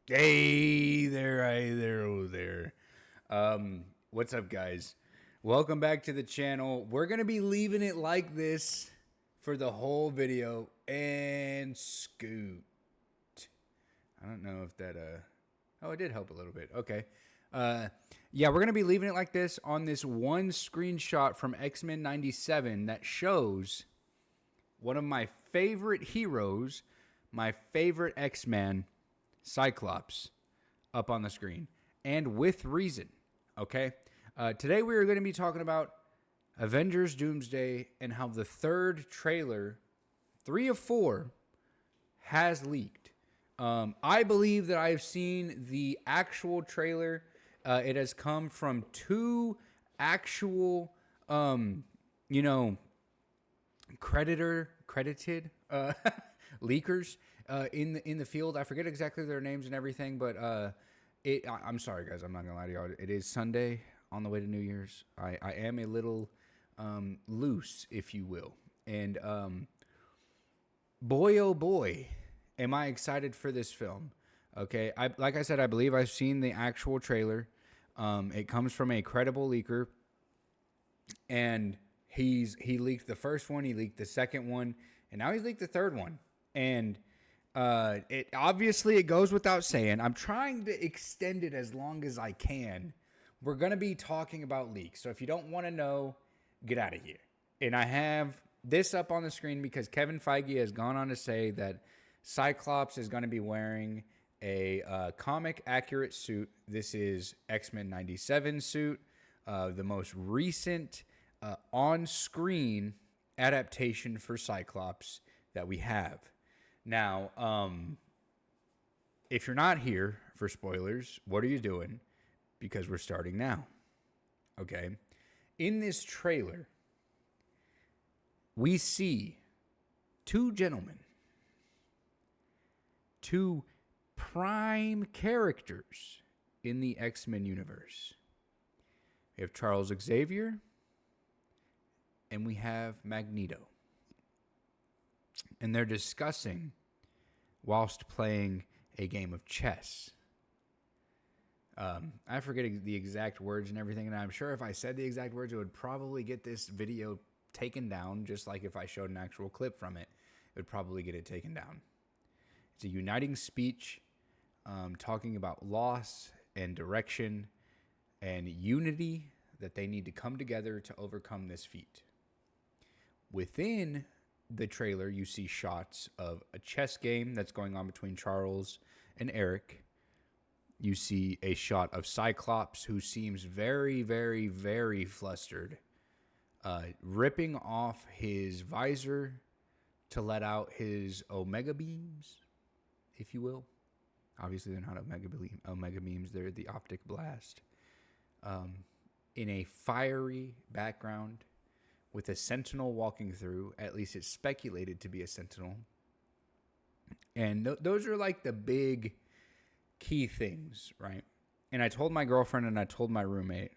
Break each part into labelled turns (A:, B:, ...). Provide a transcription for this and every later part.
A: Hey there, oh there. What's up, guys? Welcome back to the channel. We're gonna be leaving it like this for the whole video and scoot. I don't know if that oh, it did help a little bit. Okay. Uh yeah, we're gonna be leaving it like this on this one screenshot from X-Men 97 that shows one of my favorite heroes, my favorite X-Man, Cyclops, up on the screen, and with reason. Okay. Today we are going to be talking about Avengers Doomsday and how the third trailer, 3 of 4, has leaked. I believe that I've seen the actual trailer. It has come from 2 actual, you know, credited leakers in the field. I forget exactly their names and everything, but I'm sorry, guys. I'm not gonna lie to y'all. It is Sunday on the way to New Year's. I am a little loose, if you will, and boy oh boy, am I excited for this film. Okay, like I said, I believe I've seen the actual trailer. It comes from a credible leaker, and he leaked the first one, he leaked the second one, and now he's leaked the third one. And it obviously it goes without saying. I'm trying to extend it as long as I can. We're gonna be talking about leaks, so if you don't want to know, get out of here. And I have this up on the screen because Kevin Feige has gone on to say that Cyclops is going to be wearing a comic accurate suit. This is X-Men 97 suit, the most recent on screen adaptation for Cyclops that we have. Now, if you're not here for spoilers, what are you doing? Because we're starting now. Okay. In this trailer, we see 2 gentlemen, 2 prime characters in the X-Men universe. We have Charles Xavier and we have Magneto. And they're discussing whilst playing a game of chess. I forget the exact words and everything, and I'm sure if I said the exact words, it would probably get this video taken down, just like if I showed an actual clip from it, it would probably get it taken down. It's a uniting speech talking about loss and direction and unity, that they need to come together to overcome this feat. Within the trailer, you see shots of a chess game that's going on between Charles and Eric. You see a shot of Cyclops, who seems very, very, very flustered, ripping off his visor to let out his Omega beams, if you will. Obviously, they're not Omega beams, they're the optic blast. In a fiery background, with a sentinel walking through. At least it's speculated to be a sentinel. And those are like the big key things, right? And I told my girlfriend and I told my roommate,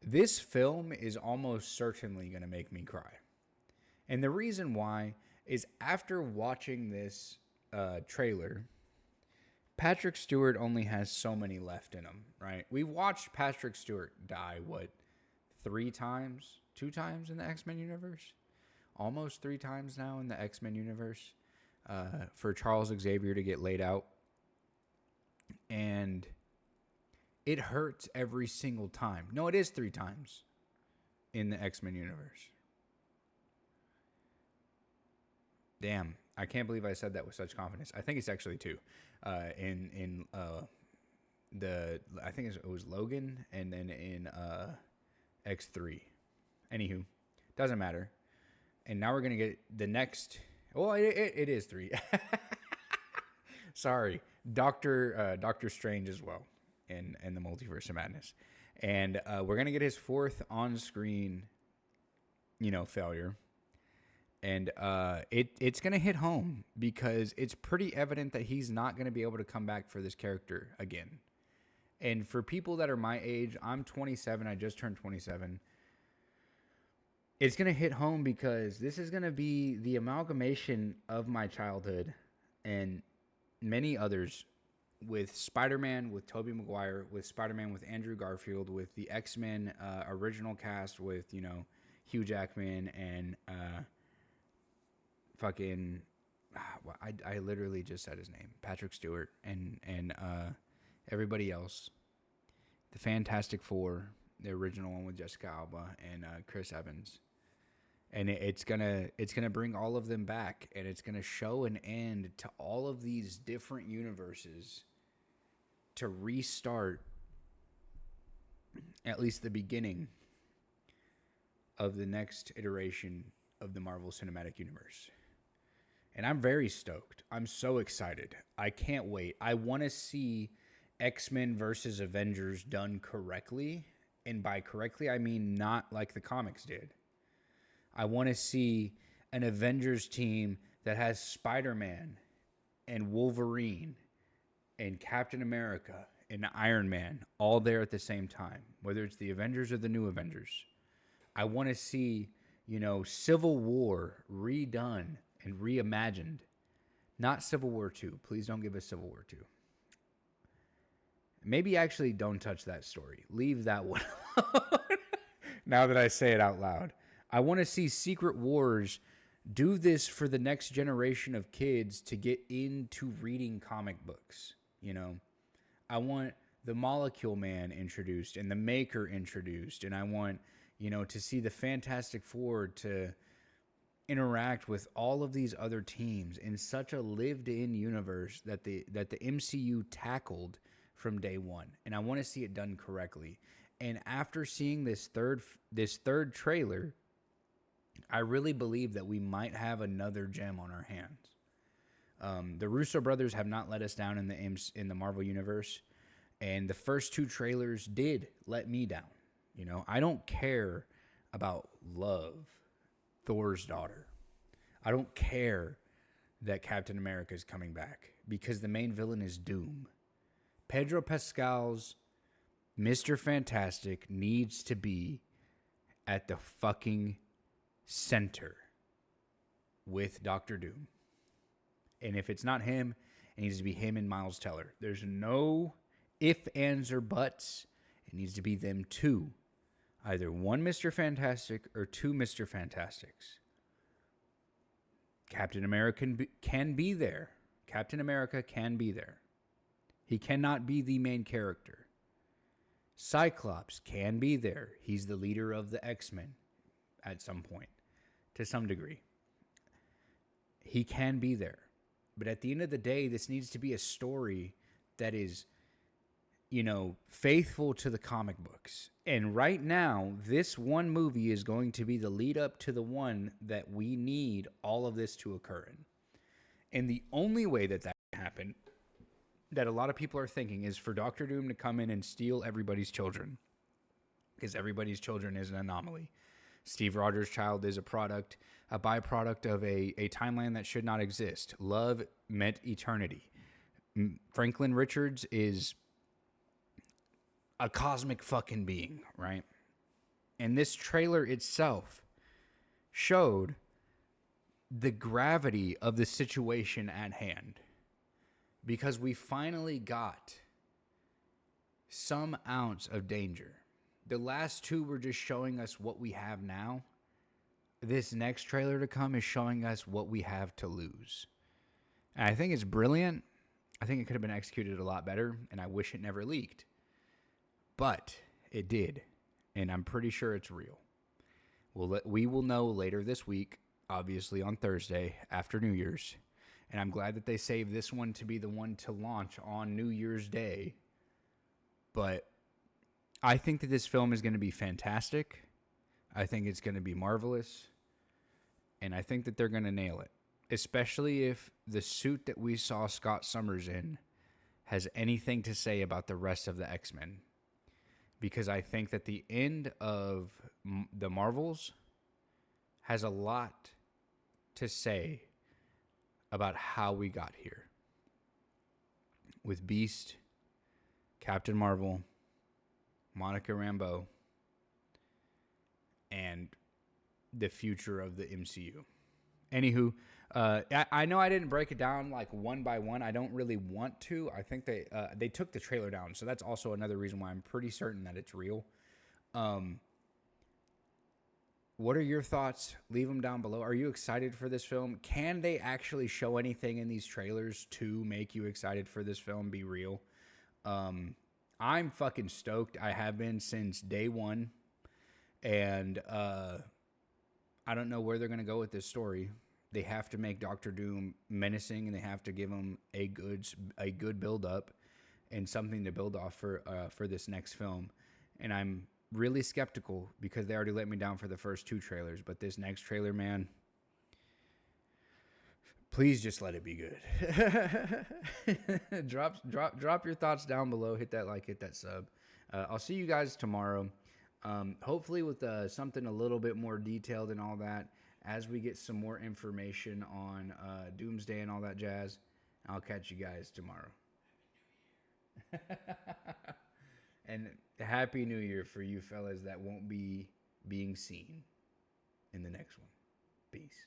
A: this film is almost certainly going to make me cry. And the reason why is after watching this trailer, Patrick Stewart only has so many left in him, right? We've watched Patrick Stewart die, 3 times? 2 times in the X-Men universe? Almost 3 times now in the X-Men universe. For Charles Xavier to get laid out. And it hurts every single time. No, it is 3 times in the X-Men universe. Damn, I can't believe I said that with such confidence. I think it's actually 2. I think it was Logan, and then in X3. Anywho, doesn't matter. And now we're gonna get the next. Well, it is 3. Sorry, Doctor Strange as well, in the Multiverse of Madness, and we're gonna get his 4th on-screen, failure. And it's going to hit home because it's pretty evident that he's not going to be able to come back for this character again. And for people that are my age, I'm 27. I just turned 27. It's going to hit home because this is going to be the amalgamation of my childhood. And many others, with Spider-Man, with Tobey Maguire, with Spider-Man, with Andrew Garfield, with the X-Men original cast, with, Hugh Jackman and fucking, I literally just said his name, Patrick Stewart, and everybody else, the Fantastic Four, the original one with Jessica Alba and Chris Evans. And it's gonna bring all of them back, and it's gonna show an end to all of these different universes, to restart at least the beginning of the next iteration of the Marvel Cinematic Universe. And I'm very stoked. I'm so excited. I can't wait. I want to see X-Men versus Avengers done correctly. And by correctly, I mean not like the comics did. I want to see an Avengers team that has Spider-Man and Wolverine and Captain America and Iron Man all there at the same time, whether it's the Avengers or the new Avengers. I want to see, Civil War redone and reimagined. Not Civil War 2. Please don't give us Civil War 2. Maybe actually don't touch that story. Leave that one alone. Now that I say it out loud. I want to see Secret Wars do this for the next generation of kids to get into reading comic books. I want the Molecule Man introduced and the Maker introduced. And I want, to see the Fantastic Four to interact with all of these other teams in such a lived-in universe that the MCU tackled from day one. And I want to see it done correctly. And after seeing this third trailer, I really believe that we might have another gem on our hands. The Russo brothers have not let us down in the Marvel universe, and the first two trailers did let me down. I don't care about Love, Thor's daughter. I don't care that Captain America is coming back, because the main villain is Doom. Pedro Pascal's Mr. Fantastic needs to be at the fucking center with Doctor Doom. And if it's not him, it needs to be him and Miles Teller. There's no if, ands, or buts. It needs to be them two. Either one Mr. Fantastic or two Mr. Fantastics. Captain America can be there. Captain America can be there. He cannot be the main character. Cyclops can be there. He's the leader of the X-Men at some point, to some degree. He can be there. But at the end of the day, this needs to be a story that is, faithful to the comic books. And right now, this one movie is going to be the lead up to the one that we need all of this to occur in. And the only way that can happen, that a lot of people are thinking, is for Doctor Doom to come in and steal everybody's children. Because everybody's children is an anomaly. Steve Rogers' child is a byproduct of a timeline that should not exist. Love meant eternity. Franklin Richards is a cosmic fucking being, right? And this trailer itself showed the gravity of the situation at hand, because we finally got some ounce of danger. The last two were just showing us what we have now. This next trailer to come is showing us what we have to lose. And I think it's brilliant. I think it could have been executed a lot better, and I wish it never leaked. But it did, and I'm pretty sure it's real. We will know later this week, obviously on Thursday after New Year's. And I'm glad that they saved this one to be the one to launch on New Year's Day. But I think that this film is going to be fantastic. I think it's going to be marvelous. And I think that they're going to nail it. Especially if the suit that we saw Scott Summers in has anything to say about the rest of the X-Men. Because I think that the end of the Marvels has a lot to say about how we got here. With Beast, Captain Marvel, Monica Rambeau, and the future of the MCU. Anywho, I know I didn't break it down like one by one. I don't really want to. I think they took the trailer down, so that's also another reason why I'm pretty certain that it's real. Um, what are your thoughts? Leave them down below. Are you excited for this film? Can they actually show anything in these trailers to make you excited for this film? Be real. I'm fucking stoked. I have been since day one, and I don't know where they're gonna go with this story. They have to make Doctor Doom menacing, and they have to give him a good build up and something to build off for this next film. And I'm really skeptical because they already let me down for the first two trailers. But this next trailer, man, please just let it be good. drop your thoughts down below. Hit that like, hit that sub. I'll see you guys tomorrow. Hopefully with something a little bit more detailed and all that. As we get some more information on Doomsday and all that jazz, I'll catch you guys tomorrow. And Happy New Year for you fellas that won't be being seen in the next one. Peace.